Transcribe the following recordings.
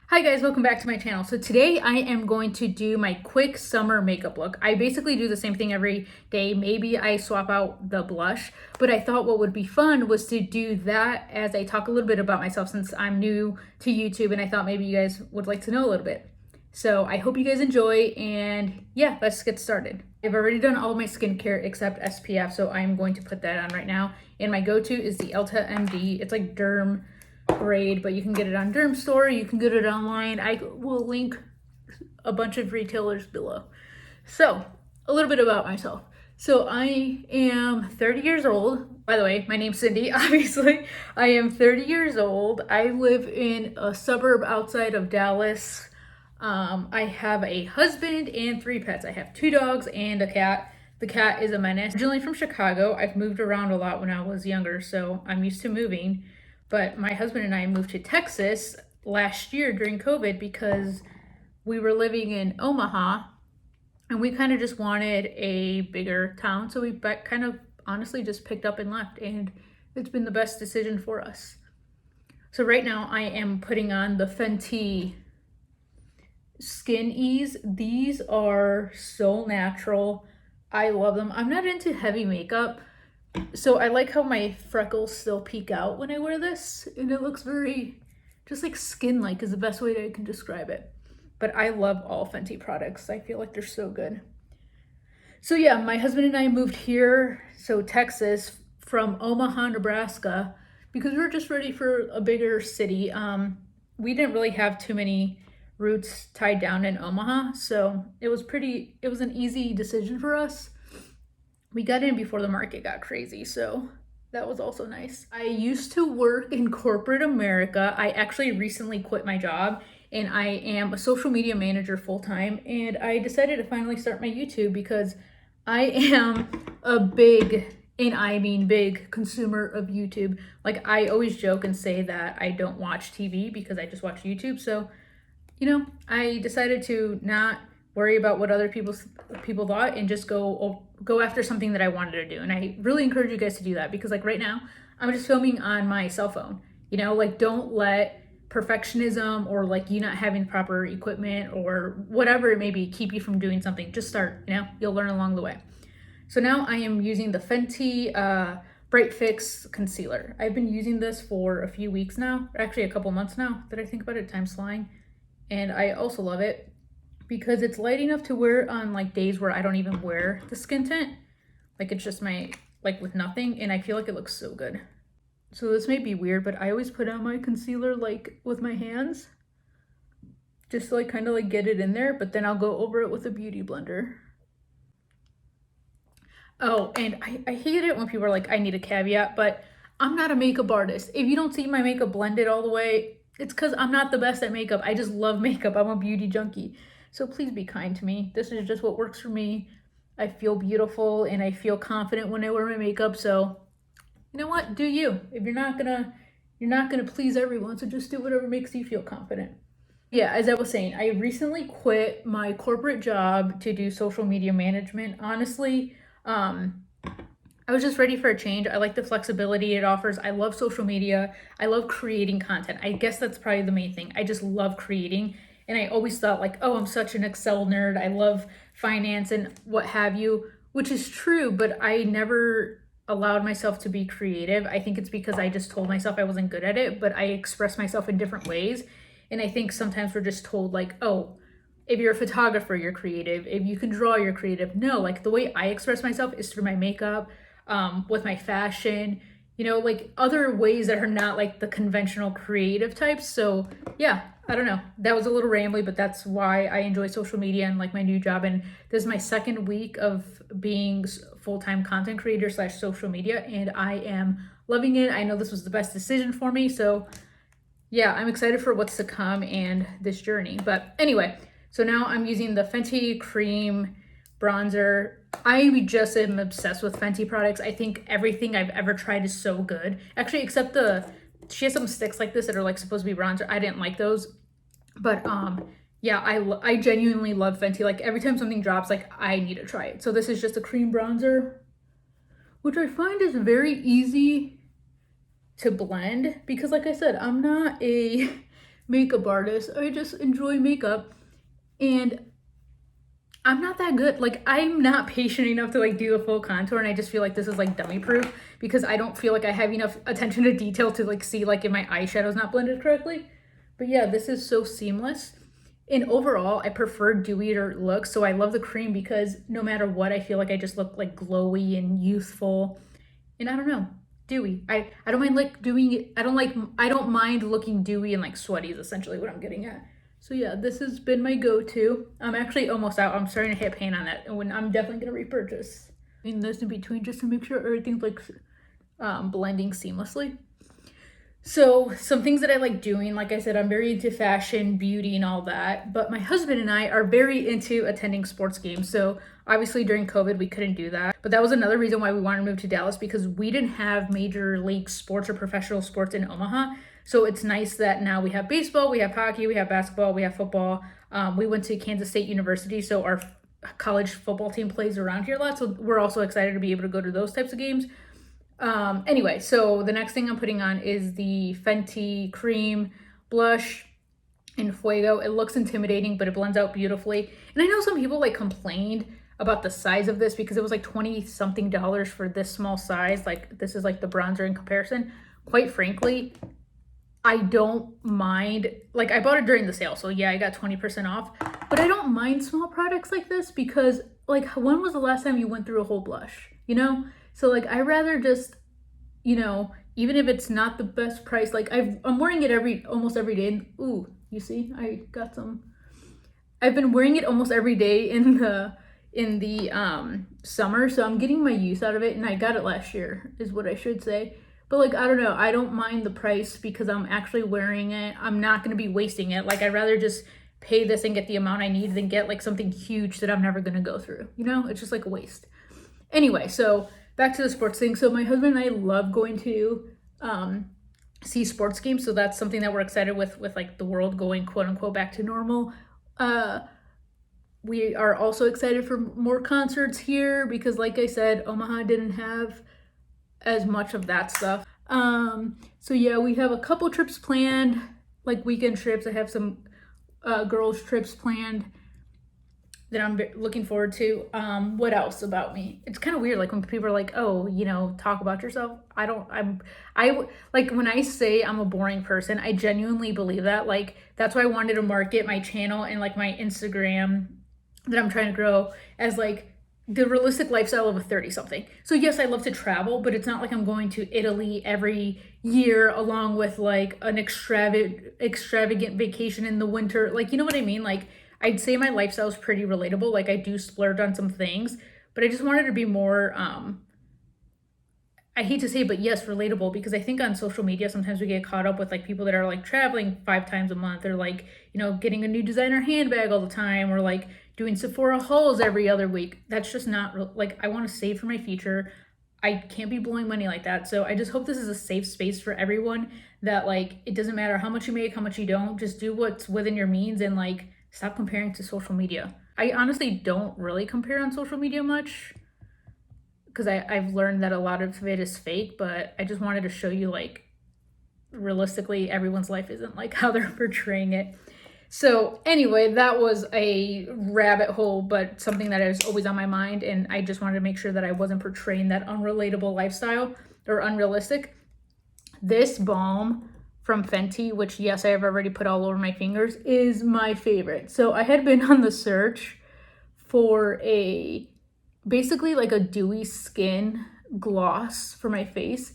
Hi guys, welcome back to my channel. So today I am going to do my quick summer makeup look. I basically do the same thing every day. Maybe I swap out the blush, but I thought what would be fun was to do that as I talk a little bit about myself since I'm new to YouTube and I thought maybe you guys would like to know a little bit. So I hope you guys enjoy and yeah, let's get started. I've already done all of my skincare except SPF, so I'm going to put that on right now. And my go-to is the Ulta MD. It's like derm grade, but you can get it on Derm Store, you can get it online. I will link a bunch of retailers below. So a little bit about myself. So I am 30 years old. By the way, my name's Cindy, obviously. I am 30 years old. I live in a suburb outside of Dallas. I have a husband and 3 pets. I have 2 dogs and a cat. The cat is a menace. Originally from Chicago. I've moved around a lot when I was younger, so I'm used to moving. But my husband and I moved to Texas last year during COVID because we were living in Omaha and we kind of just wanted a bigger town. So we kind of honestly just picked up and left, and it's been the best decision for us. So right now I am putting on the Fenty Skin Ease. These are so natural. I love them. I'm not into heavy makeup, so I like how my freckles still peek out when I wear this, and it looks very just like skin-like is the best way that I can describe it. But I love all Fenty products. I feel like they're so good. So yeah, my husband and I moved here, so Texas, from Omaha, Nebraska, because we were just ready for a bigger city. We didn't really have too many roots tied down in Omaha, so it was an easy decision for us. We got in before the market got crazy, so that was also nice. I used to work in corporate America. I actually recently quit my job and I am a social media manager full-time, and I decided to finally start my YouTube because I am a big, and I mean big, consumer of YouTube. Like, I always joke and say that I don't watch TV because I just watch YouTube. So, I decided to not worry about what other people thought and just go after something that I wanted to do. And I really encourage you guys to do that because, like, right now I'm just filming on my cell phone. Like, don't let perfectionism or like you not having proper equipment or whatever it may be keep you from doing something. Just start. You'll learn along the way. So now I am using the Fenty Bright Fix concealer. I've been using this for a few weeks now, actually a couple months now that I think about it. Time's flying. And I also love it because it's light enough to wear on like days where I don't even wear the skin tint. Like, it's just like with nothing, and I feel like it looks so good. So this may be weird, but I always put on my concealer like with my hands, just to like kind of like get it in there, but then I'll go over it with a beauty blender. Oh, and I hate it when people are like, I need a caveat, but I'm not a makeup artist. If you don't see my makeup blended all the way, it's because I'm not the best at makeup. I just love makeup. I'm a beauty junkie. So please be kind to me. This is just what works for me. I feel beautiful and I feel confident when I wear my makeup. So you know what? Do you. If you're not gonna please everyone, so just do whatever makes you feel confident. Yeah, as I was saying, I recently quit my corporate job to do social media management. Honestly, I was just ready for a change. I like the flexibility it offers. I love social media. I love creating content. I guess that's probably the main thing. I just love creating. And I always thought like, oh, I'm such an Excel nerd. I love finance and what have you, which is true, but I never allowed myself to be creative. I think it's because I just told myself I wasn't good at it, but I express myself in different ways. And I think sometimes we're just told like, oh, if you're a photographer, you're creative. If you can draw, you're creative. No, like the way I express myself is through my makeup, with my fashion, like other ways that are not like the conventional creative types. So yeah, I don't know. That was a little rambly, but that's why I enjoy social media and like my new job. And this is my second week of being full-time content creator / social media, and I am loving it. I know this was the best decision for me. So yeah, I'm excited for what's to come and this journey. But anyway, so now I'm using the Fenty Cream Bronzer. I just am obsessed with Fenty products. I think everything I've ever tried is so good. Actually, except she has some sticks like this that are like supposed to be bronzer. I didn't like those. But yeah, I genuinely love Fenty. Like, every time something drops, like, I need to try it. So this is just a cream bronzer, which I find is very easy to blend because, like I said, I'm not a makeup artist. I just enjoy makeup, and I'm not that good. Like, I'm not patient enough to like do a full contour, and I just feel like this is like dummy proof because I don't feel like I have enough attention to detail to like see like if my eyeshadow's not blended correctly. But yeah, this is so seamless. And overall, I prefer dewier looks, so I love the cream because no matter what, I feel like I just look like glowy and youthful. And I don't know, dewy. I don't mind like doing it. I don't mind looking dewy and like sweaty is essentially what I'm getting at. So yeah, this has been my go-to. I'm actually almost out. I'm starting to hit pain on that, and when I'm definitely gonna repurchase. And this in between just to make sure everything's like blending seamlessly. So some things that I like doing, like I said, I'm very into fashion, beauty, and all that. But my husband and I are very into attending sports games. So obviously during COVID, we couldn't do that. But that was another reason why we wanted to move to Dallas, because we didn't have major league sports or professional sports in Omaha. So it's nice that now we have baseball, we have hockey, we have basketball, we have football. We went to Kansas State University, so our college football team plays around here a lot. So we're also excited to be able to go to those types of games. Anyway, so the next thing I'm putting on is the Fenty cream blush in Fuego. It looks intimidating, but it blends out beautifully. And I know some people like complained about the size of this because it was like 20 something dollars for this small size. Like this is like the bronzer in comparison. Quite frankly, I don't mind, like I bought it during the sale, so yeah, I got 20% off, but I don't mind small products like this because like when was the last time you went through a whole blush, you know? So like I rather just, you know, even if it's not the best price, like I'm wearing it almost every day. And, ooh, you see, I got some. I've been wearing it almost every day in the summer, so I'm getting my use out of it, and I got it last year, is what I should say. But like I don't know, I don't mind the price because I'm actually wearing it. I'm not gonna be wasting it. Like I'd rather just pay this and get the amount I need than get like something huge that I'm never gonna go through. You know, it's just like a waste. Anyway, so back to the sports thing. So my husband and I love going to see sports games. So that's something that we're excited with like the world going quote unquote back to normal. We are also excited for more concerts here because like I said, Omaha didn't have as much of that stuff. So yeah, we have a couple trips planned, like weekend trips. I have some girls trips planned that I'm looking forward to. What else about me? It's kind of weird, like when people are like, oh, you know, talk about yourself. I like when I say I'm a boring person, I genuinely believe that. Like that's why I wanted to market my channel and like my Instagram that I'm trying to grow as like the realistic lifestyle of a 30-something. So yes, I love to travel, but it's not like I'm going to Italy every year along with like an extravagant vacation in the winter. Like, you know what I mean? Like I'd say my lifestyle is pretty relatable. Like I do splurge on some things, but I just wanted to be more, I hate to say, but yes, relatable, because I think on social media, sometimes we get caught up with like people that are like traveling 5 times a month or like, you know, getting a new designer handbag all the time or like doing Sephora hauls every other week. That's just not like, I want to save for my future. I can't be blowing money like that. So I just hope this is a safe space for everyone that like, it doesn't matter how much you make, how much you don't, just do what's within your means and like, stop comparing to social media. I honestly don't really compare on social media much because I've learned that a lot of it is fake, but I just wanted to show you like realistically everyone's life isn't like how they're portraying it. So anyway, that was a rabbit hole, but something that is always on my mind, and I just wanted to make sure that I wasn't portraying that unrelatable lifestyle or unrealistic. This balm from Fenty, which yes, I have already put all over my fingers, is my favorite. So I had been on the search for basically like a dewy skin gloss for my face,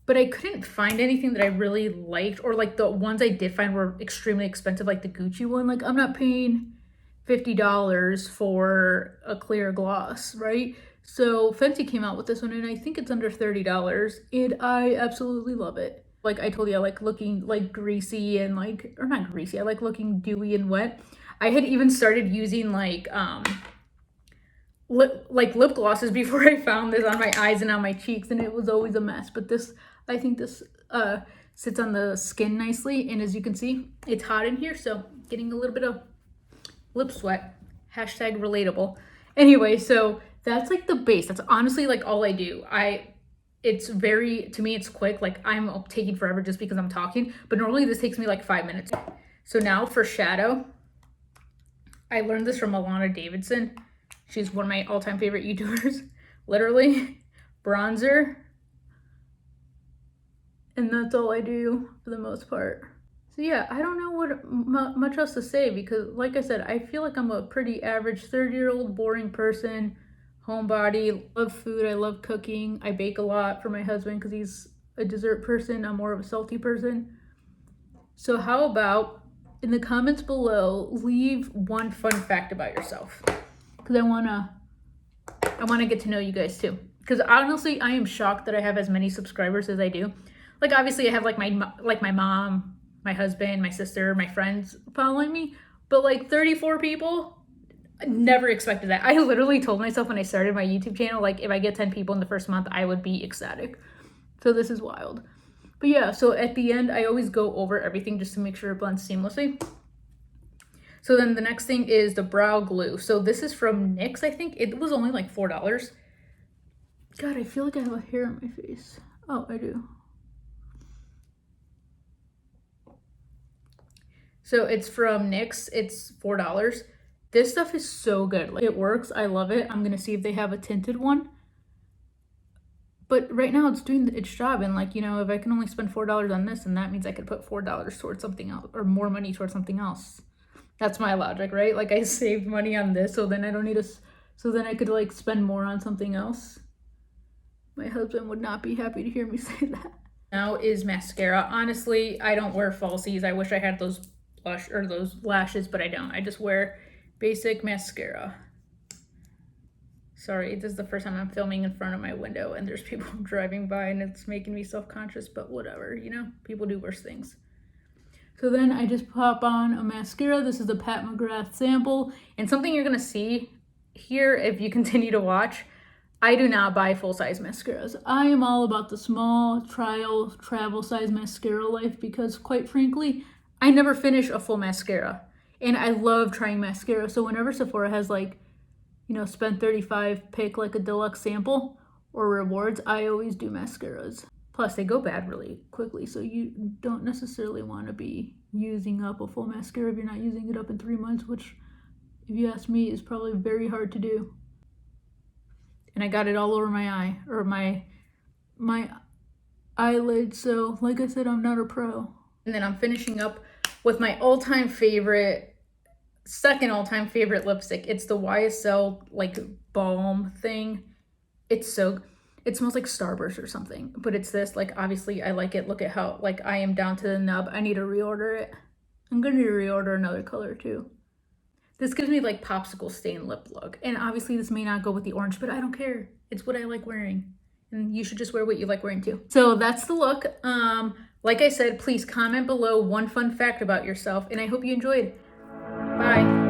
but I couldn't find anything that I really liked, or like the ones I did find were extremely expensive, like the Gucci one. Like I'm not paying $50 for a clear gloss, right? So Fenty came out with this one and I think it's under $30 and I absolutely love it. Like I told you, I like looking like greasy and like, or not greasy, I like looking dewy and wet. I had even started using like lip glosses before I found this on my eyes and on my cheeks, and it was always a mess. But this, I think this sits on the skin nicely, and as you can see, it's hot in here, so getting a little bit of lip sweat. Hashtag relatable. Anyway, so that's like the base. That's honestly like all I do. It's very, to me, it's quick. Like I'm taking forever just because I'm talking, but normally this takes me like 5 minutes. So now for shadow, I learned this from Alana Davidson. She's one of my all-time favorite YouTubers, literally. Bronzer. And that's all I do for the most part. So yeah, I don't know what much else to say because like I said, I feel like I'm a pretty average 30-year-old boring person, homebody, love food, I love cooking. I bake a lot for my husband because he's a dessert person. I'm more of a salty person. So how about in the comments below, leave one fun fact about yourself because I wanna get to know you guys too. Because honestly, I am shocked that I have as many subscribers as I do. Like obviously I have like my mom, my husband, my sister, my friends following me, but like 34 people, I never expected that. I literally told myself when I started my YouTube channel, like if I get 10 people in the first month, I would be ecstatic. So this is wild. But yeah, so at the end, I always go over everything just to make sure it blends seamlessly. So then the next thing is the brow glue. So this is from NYX, I think. It was only like $4. God, I feel like I have a hair on my face. Oh, I do. So it's from NYX. It's $4. This stuff is so good. Like, it works. I love it. I'm gonna see if they have a tinted one. But right now it's doing its job. And like, you know, if I can only spend $4 on this, and that means I could put $4 towards something else or more money towards something else. That's my logic, right? Like I saved money on this, so then I don't need to, so then I could like spend more on something else. My husband would not be happy to hear me say that. Now is mascara. Honestly, I don't wear falsies. I wish I had those blush or those lashes, but I don't. I just wear basic mascara. Sorry, this is the first time I'm filming in front of my window and there's people driving by and it's making me self-conscious, but whatever, you know, people do worse things. So then I just pop on a mascara. This is the Pat McGrath sample. And something you're gonna see here if you continue to watch, I do not buy full-size mascaras. I am all about the small travel size mascara life because quite frankly, I never finish a full mascara. And I love trying mascara. So whenever Sephora has like, you know, spend $35, pick like a deluxe sample or rewards, I always do mascaras. Plus they go bad really quickly. So you don't necessarily want to be using up a full mascara if you're not using it up in 3 months, which if you ask me is probably very hard to do. And I got it all over my eye or my eyelid. So like I said, I'm not a pro. And then I'm finishing up with my all-time favorite, second all-time favorite lipstick. It's the YSL like balm thing. It smells like Starburst or something, but it's this, like, obviously I like it. Look at how, like, I am down to the nub. I need to reorder it. I'm gonna reorder another color too. This gives me like popsicle stain lip look. And obviously this may not go with the orange, but I don't care. It's what I like wearing. And you should just wear what you like wearing too. So that's the look. Like I said, please comment below one fun fact about yourself, and I hope you enjoyed. Bye.